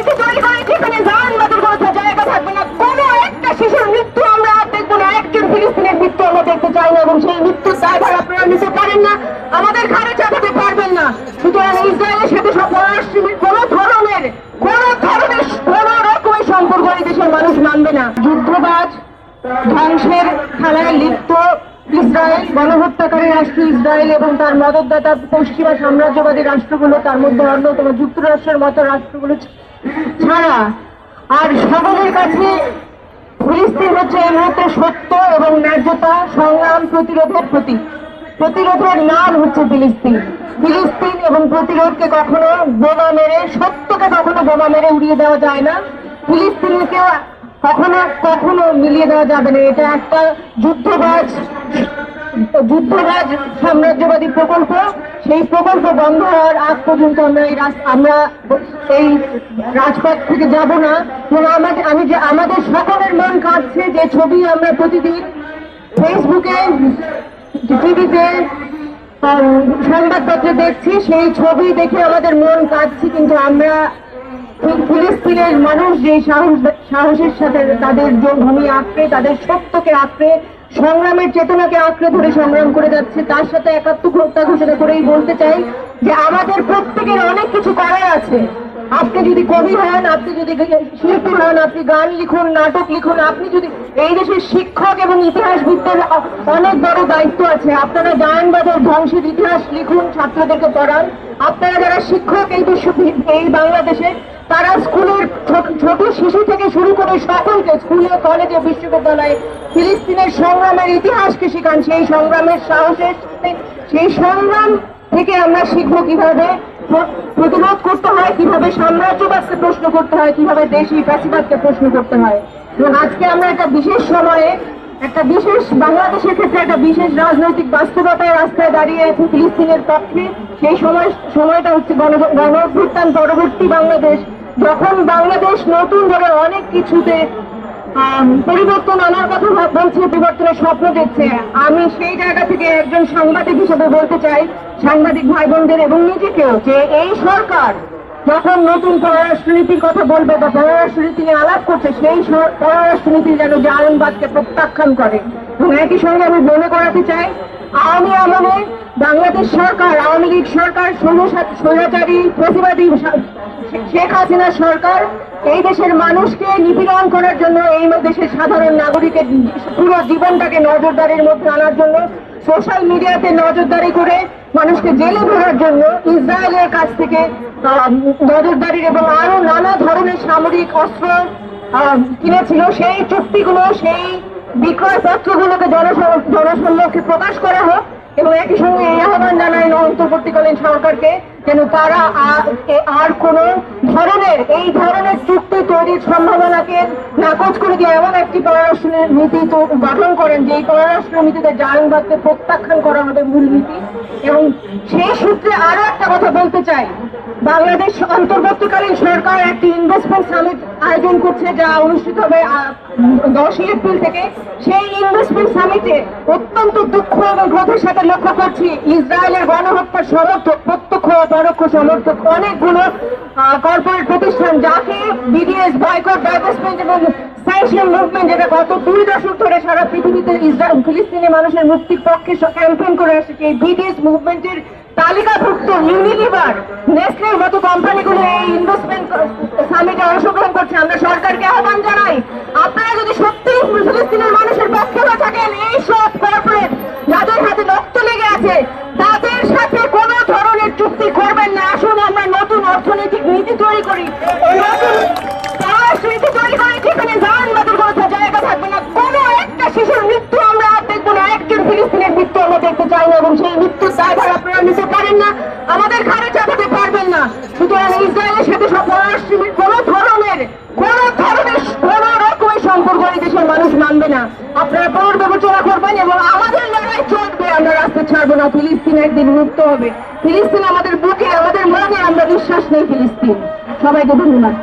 নীতি তৈরি করে যেখানে জানবাদের কোনো জায়গা থাকবে না, কোনো একটা শিশুর মৃত্যু আমরা আর দেখবো না, একজন ফিলিস্তিনের মৃত্যু আমরা দেখতে চাই না, এবং সেই মৃত্যুর দায়ভার আপনারা নিতে পারেন না, আমাদের ঘাড়ে চাপাতে পারবেন না। সুতরাং ইসরায়েলের সাথে সব পররাষ্ট্রনীতির কোনো ধরনের রকমের সম্পর্ক এই দেশের মানুষ মানবে না। যুদ্ধবাজ ধ্বংসের খেলায় লিপ্ত ইসরায়েল, গণহত্যাকারী রাষ্ট্র ইসরায়েল এবং তার মদতদাতা পশ্চিমা সাম্রাজ্যবাদী রাষ্ট্রগুলো, তার মধ্যে অন্যতম যুক্তরাষ্ট্রের মতো রাষ্ট্রগুলো ছাড়া আর সকলের কাছে ফিলিস্তিন হচ্ছে এই মুহূর্তে সত্য এবং ন্যায্যতা সংগ্রাম প্রতিরোধের নাম হচ্ছে ফিলিস্তিন এবং প্রতিরোধকে কখনো বোমা মেরে, সত্যকে কখনো বোমা মেরে উড়িয়ে দেওয়া যায় না, ফিলিস্তিনকে কখনো মিলিয়ে দেওয়া যাবে না। এটা একটা যুদ্ধবাজ সাম্রাজ্যবাদী প্রকল্প। সেই প্রকল্প বন্ধ হওয়ার আগ পর্যন্ত আমরা এই রাজপথ থেকে যাব না। আমাদের সকলের মন কাঁদছে যে ছবি আমরা প্রতিদিন ফেসবুকে, টিভিতে, সংবাদপত্রে দেখছি, সেই ছবি দেখে আমাদের মন কাঁদছে। কিন্তু আমরা ফিলিস্তিনের মানুষ যে সাহসের সাথে তাদের ভূমি আঁকড়ে, তাদের সত্যকে আঁকড়ে, সংগ্রামের চেতনাকে আঁকড়ে ধরে সংগ্রাম করে যাচ্ছে, তার সাথে একাত্মতা ঘোষণা করেই বলতে চাই যে আমাদের প্রত্যেকের অনেক কিছু করার আছে। আপনি যদি কবি হন, আপনি যদি শিল্পী হন, আপনি গান লিখুন, নাটক লিখুন, আপনি যদি এই দেশের শিক্ষক এবং ইতিহাসবিদদের অনেক বড় দায়িত্ব আছে। আপনারা জায়নবাদের ধ্বংসের ইতিহাস লিখুন, ছাত্রদেরকে পড়ান। আপনারা যারা শিক্ষক এই বাংলাদেশে, তারা স্কুলের ছোট শিশু থেকে শুরু করে সকলকে স্কুলে, কলেজে, বিশ্ববিদ্যালয়ে ফিলিস্তিনের সংগ্রামের ইতিহাসকে শেখান। সেই সংগ্রামের সাহসের সাথে, সেই সংগ্রাম থেকে আমরা শিখবো কিভাবে প্রতিরোধ করতে হয়, কিভাবে সাম্রাজ্যবাদকে প্রশ্ন করতে হয়, কিভাবে দেশি ফ্যাসিবাদকে প্রশ্ন করতে হয়। এবং আজকে আমরা একটা বিশেষ সময়ে, বাংলাদেশের ক্ষেত্রে একটা বিশেষ রাজনৈতিক বাস্তবতায় রাস্তায় দাঁড়িয়ে আছে ফিলিস্তিনের পক্ষে। সেই সময়টা হচ্ছে গণঅভ্যুত্থান পরবর্তী বাংলাদেশ, যখন বাংলাদেশ নতুন করে অনেক কিছুতে পরিবর্তন আনার কথা বলছে, পরিবর্তনের স্বপ্ন দেখছে। আমি সেই জায়গা থেকে একজন সাংবাদিক হিসেবে বলতে চাই সাংবাদিক ভাই বোনদের এবং নিজেকেও, যে এই সরকার যখন নতুন পররাষ্ট্রনীতির কথা বলবে বা পররাষ্ট্রনীতি নিয়ে আলাপ করছে, সেই পররাষ্ট্রনীতি যেন জায়নবাদকে প্রত্যাখ্যান করে। এবং একই সঙ্গে আমি মনে করাতে চাই, আওয়ামী আমলে বাংলাদেশ সরকার, আওয়ামী লীগ সরকার, স্বৈরাচারী ফ্যাসিবাদী শেখ হাসিনা সরকার এই দেশের মানুষকে নিপীড়ন করার জন্য, এই দেশের সাধারণ নাগরিকের পুরো জীবনটাকে নজরদারির মধ্যে আনার জন্য, সোশ্যাল মিডিয়াতে নজরদারি করে মানুষকে জেলে ভরার জন্য ইসরায়েলের কাছ থেকে নজরদারির এবং আরো নানা ধরনের সামরিক অস্ত্র কিনেছিল। সেই চুক্তিগুলো, সেই বিক্রয় পত্রগুলোকে জনসম্মুখে প্রকাশ করা হোক। এবং একই সঙ্গে এই আহ্বান জানাই অন্তর্বর্তীকালীন সরকারকে, যেন তারা আর কোন এই ধরনের চুক্তি তৈরির সম্ভাবনাকে নাকচ করে দিয়ে এমন একটি পররাষ্ট্র নীতি গঠন করেন, যে এই পররাষ্ট্র নীতিতে জায়নবাদকে প্রত্যাখ্যান করা হবে মূল নীতি। এবং সেই সূত্রে আরো একটা কথা বলতে চাই, বাংলাদেশ অন্তর্বর্তীকালীন সরকার একটি ইনভেস্টমেন্ট সামিট আয়োজন করছে, যা অনুষ্ঠিত হবে 10 এপ্রিল থেকে। সেই ইনভেস্টমেন্ট সামিটে অত্যন্ত দুঃখ এবং ক্রোধের সাথে লক্ষ্য করছি ইসরায়েলের গণহত্যার সমর্থক, প্রত্যক্ষ পরোক্ষ সমর্থক অনেকগুলো কর্পোরেট প্রতিষ্ঠান, যাকে বিডিএস, বয়কট, ডাইভেস্টমেন্ট এবং স্যাংশন মুভমেন্ট, যেটা গত 2 দশক ধরে সারা পৃথিবীতে ফিলিস্তিনি মানুষের মুক্তির পক্ষে ক্যাম্পেইন করে আসছে, এই বিডিএস মুভমেন্টের তালিকাভুক্ত ইউনিলিভার, নেসলের মতো কোম্পানিগুলো এই ইনভেস্টমেন্ট সামিটে অংশগ্রহণ করছে। আমরা সরকারকে আহ্বান জানাই, আপনারা যদি সত্যি ফিলিস্তিনের মানুষের পক্ষে হয়ে থাকেন, এই সব কর্পোরেট যাদের হাতে রক্ত লেগে আছে, তাদের সাথে কোনো ধরনের চুক্তি করবেন না। আসুন আমরা নতুন অর্থনৈতিক নীতি তৈরি করি, নতুন পররাষ্ট্রনীতি তৈরি করি, যেখানে জায়নবাদের কোনো জায়গা থাকবে না, কোনো একটা শিশুর মৃত্যু আমরা আর দেখবো না, একজন ফিলিস্তিনের মৃত্যু আমরা দেখতে চাই না, এবং সেই মৃত্যুর দায়ভার আপনারা নিতে পারেন না, আমাদের ঘাড়ে চাপাতে পারবেন না। সুতরাং ইসরায়েলের সাথে সব পররাষ্ট্রনীতির কোনো রকমের সম্পর্ক এই দেশের মানুষ মানবে না। আপনারা পুনর্বিবেচনা করবেন এবং আমাদের লড়াই চলবে, আমরা রাস্তা ছাড়বো না। ফিলিস্তিন একদিন মুক্ত হবে। ফিলিস্তিন আমাদের বুকে, আমাদের মনে, আমরা বিশ্বাস নেই ফিলিস্তিন। সবাইকে ধন্যবাদ।